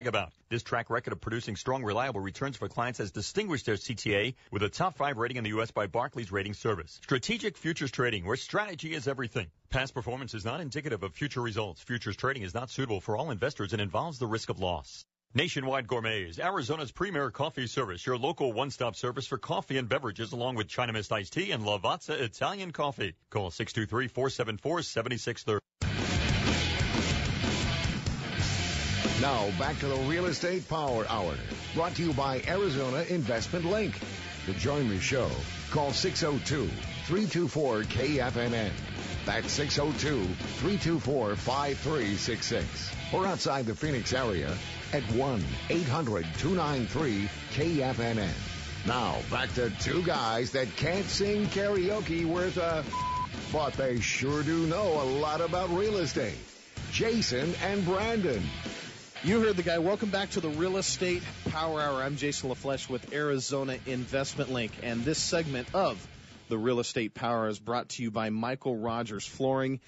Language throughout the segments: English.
about. This track record of producing strong, reliable returns for clients has distinguished their CTA with a top 5 rating in the U.S. by Barclays Rating Service. Strategic Futures Trading, where strategy is everything. Past performance is not indicative of future results. Futures trading is not suitable for all investors and involves the risk of loss. Nationwide Gourmets, Arizona's premier coffee service, your local one-stop service for coffee and beverages, along with China Mist iced tea and Lavazza Italian coffee. Call 623-474-7630. Now back to the Real Estate Power Hour, brought to you by Arizona Investment Link. To join the show, call 602-324-KFNN. That's 602-324-5366. Or outside the Phoenix area at 1-800-293-KFNN. Now, back to two guys that can't sing karaoke worth a... but they sure do know a lot about real estate. Jason and Brandon. You heard the guy. Welcome back to the Real Estate Power Hour. I'm Jason LaFleche with Arizona Investment Link, and this segment of the Real Estate Power Hour is brought to you by Michael Rogers Flooring.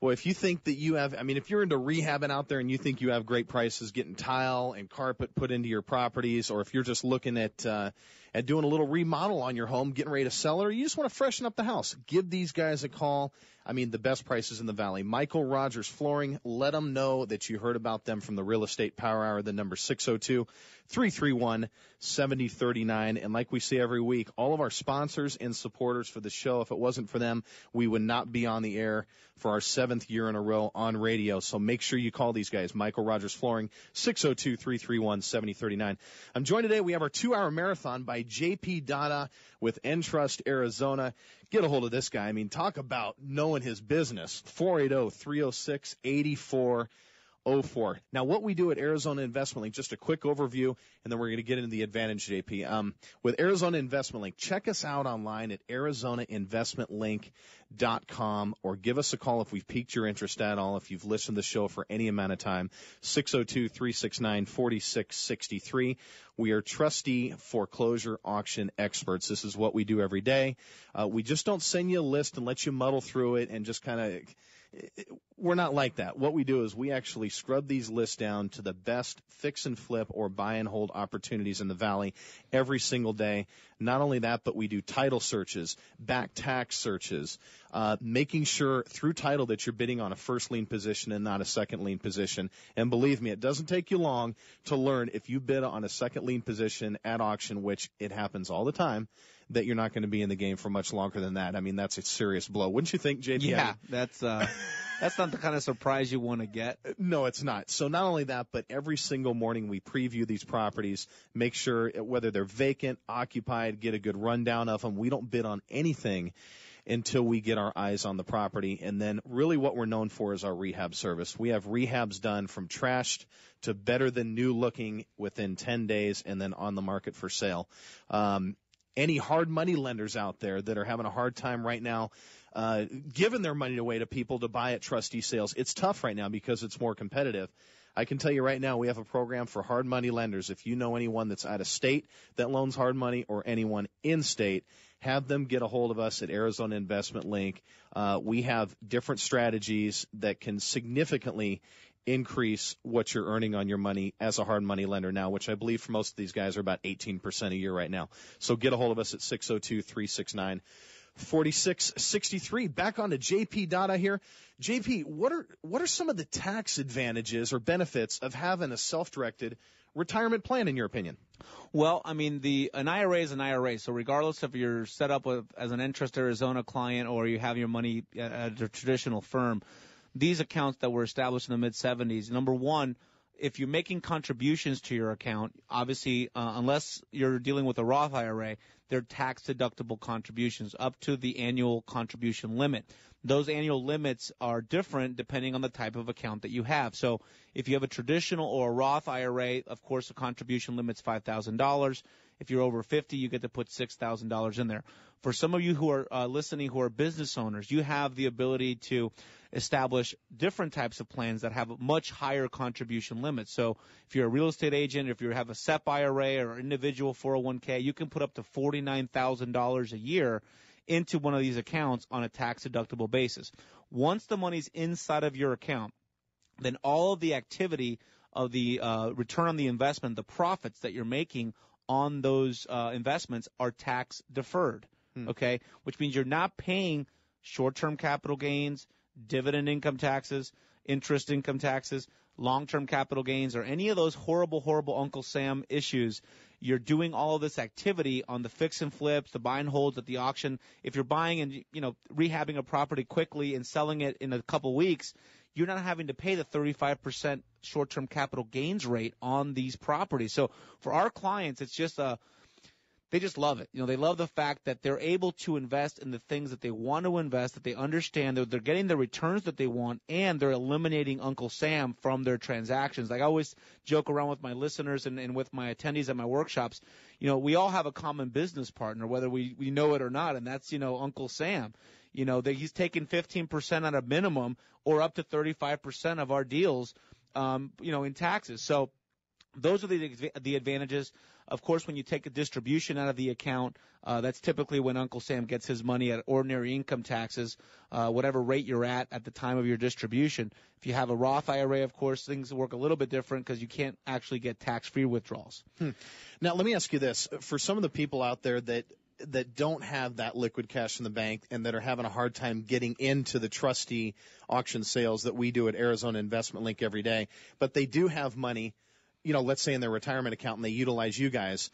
Boy, if you think that you have, if you're into rehabbing out there and you think you have great prices getting tile and carpet put into your properties, or if you're just looking at doing a little remodel on your home, getting ready to sell it, or you just want to freshen up the house, give these guys a call. The best prices in the valley. Michael Rogers Flooring. Let them know that you heard about them from the Real Estate Power Hour. The number 602-331-7039. And like we say every week, all of our sponsors and supporters for the show, if it wasn't for them, we would not be on the air for our 7th year in a row on radio. So make sure you call these guys. Michael Rogers Flooring, 602-331-7039. I'm joined today. We have our 2-hour marathon by J.P. Dada with Entrust Arizona. Get a hold of this guy. Talk about knowing his business. 480-306-8404. Now, what we do at Arizona Investment Link, just a quick overview, and then we're going to get into the advantage, JP. With Arizona Investment Link, check us out online at arizonainvestmentlink.com, or give us a call if we've piqued your interest at all, if you've listened to the show for any amount of time, 602-369-4663. We are trustee foreclosure auction experts. This is what we do every day. We just don't send you a list and let you muddle through it and just kind of... We're not like that. What we do is we actually scrub these lists down to the best fix and flip or buy and hold opportunities in the valley every single day. Not only that, but we do title searches, back tax searches, making sure through title that you're bidding on a first lien position and not a second lien position. And believe me, it doesn't take you long to learn if you bid on a second lien position at auction, which it happens all the time, that you're not going to be in the game for much longer than that. That's a serious blow. Wouldn't you think, JP? Yeah, that's not the kind of surprise you want to get. No, it's not. So not only that, but every single morning we preview these properties, make sure whether they're vacant, occupied, get a good rundown of them. We don't bid on anything until we get our eyes on the property. And then really what we're known for is our rehab service. We have rehabs done from trashed to better than new looking within 10 days and then on the market for sale. Any hard money lenders out there that are having a hard time right now giving their money away to people to buy at trustee sales, it's tough right now because it's more competitive. I can tell you right now we have a program for hard money lenders. If you know anyone that's out of state that loans hard money or anyone in state, have them get a hold of us at Arizona Investment Link. We have different strategies that can significantly increase what you're earning on your money as a hard money lender now, which I believe for most of these guys are about 18% a year right now. So get a hold of us at 602-369-4663. Back on to JP Dada here. JP, what are some of the tax advantages or benefits of having a self-directed retirement plan, in your opinion? Well, an IRA is an IRA. So regardless if you're set up as an Entrust Arizona client or you have your money at a traditional firm, these accounts that were established in the mid-'70s, number one, if you're making contributions to your account, obviously, unless you're dealing with a Roth IRA, they're tax-deductible contributions up to the annual contribution limit. Those annual limits are different depending on the type of account that you have. So if you have a traditional or a Roth IRA, of course, the contribution limit's $5,000. If you're over 50, you get to put $6,000 in there. For some of you who are listening who are business owners, you have the ability to establish different types of plans that have much higher contribution limits. So if you're a real estate agent, if you have a SEP IRA or individual 401k, you can put up to $49,000 a year into one of these accounts on a tax-deductible basis. Once the money's inside of your account, then all of the activity of the return on the investment, the profits that you're making on those investments are tax deferred, okay? Which means you're not paying short-term capital gains, dividend income taxes, interest income taxes, long-term capital gains, or any of those horrible, horrible Uncle Sam issues. You're doing all of this activity on the fix and flips, the buy and holds at the auction. If you're buying and, rehabbing a property quickly and selling it in a couple weeks, you're not having to pay the 35% short-term capital gains rate on these properties. So for our clients, it's just they just love it. They love the fact that they're able to invest in the things that they want to invest, that they understand that they're getting the returns that they want, and they're eliminating Uncle Sam from their transactions. Like I always joke around with my listeners and with my attendees at my workshops, we all have a common business partner, whether we know it or not, and that's, Uncle Sam. That he's taking 15% at a minimum or up to 35% of our deals, in taxes. So those are the advantages. Of course, when you take a distribution out of the account, that's typically when Uncle Sam gets his money at ordinary income taxes, whatever rate you're at the time of your distribution. If you have a Roth IRA, of course, things work a little bit different because you can't actually get tax-free withdrawals. Now, let me ask you this. For some of the people out there that don't have that liquid cash in the bank and that are having a hard time getting into the trustee auction sales that we do at Arizona Investment Link every day, but they do have money, let's say in their retirement account, and they utilize you guys.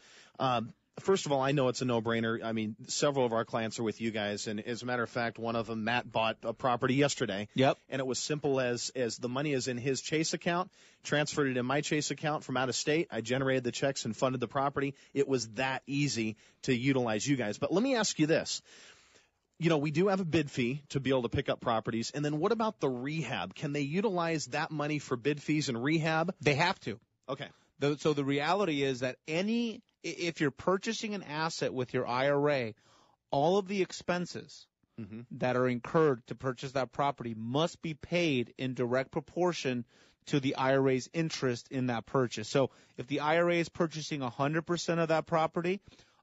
First of all, I know it's a no-brainer. I mean, several of our clients are with you guys, and as a matter of fact, one of them, Matt, bought a property yesterday. Yep. And it was simple as the money is in his Chase account, transferred it in my Chase account from out of state. I generated the checks and funded the property. It was that easy to utilize you guys. But let me ask you this. We do have a bid fee to be able to pick up properties. And then what about the rehab? Can they utilize that money for bid fees and rehab? They have to. Okay. So the reality is that if you're purchasing an asset with your IRA, all of the expenses that are incurred to purchase that property must be paid in direct proportion to the IRA's interest in that purchase. So if the IRA is purchasing 100% of that property,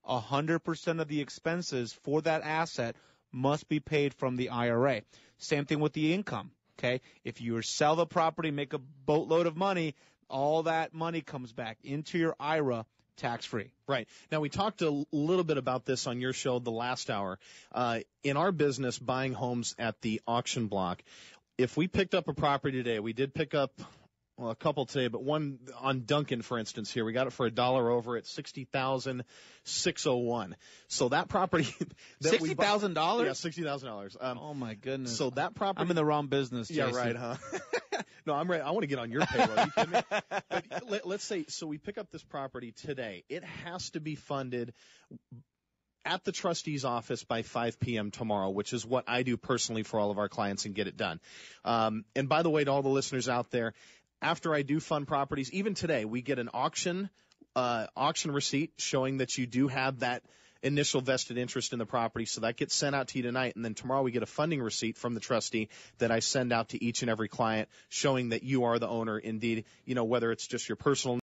100% of the expenses for that asset must be paid from the IRA. Same thing with the income, okay? If you sell the property, make a boatload of money, all that money comes back into your IRA tax-free. Right. Now, we talked a little bit about this on your show the last hour. In our business, buying homes at the auction block, if we picked up a property today, we did pick up a couple today, but one on Duncan, for instance, here, we got it for $1 over at $60,601. So that property that $60,000? Yeah, $60,000. Oh my goodness. So that property, I'm in the wrong business, Jason. Yeah, right, huh? No, I'm ready. I want to get on your payroll. You kidding me? But let's say, so we pick up this property today. It has to be funded at the trustee's office by 5 p.m. tomorrow, which is what I do personally for all of our clients and get it done. And by the way, to all the listeners out there, after I do fund properties, even today, we get an auction receipt showing that you do have that initial vested interest in the property. So that gets sent out to you tonight. And then tomorrow we get a funding receipt from the trustee that I send out to each and every client showing that you are the owner indeed, whether it's just your personal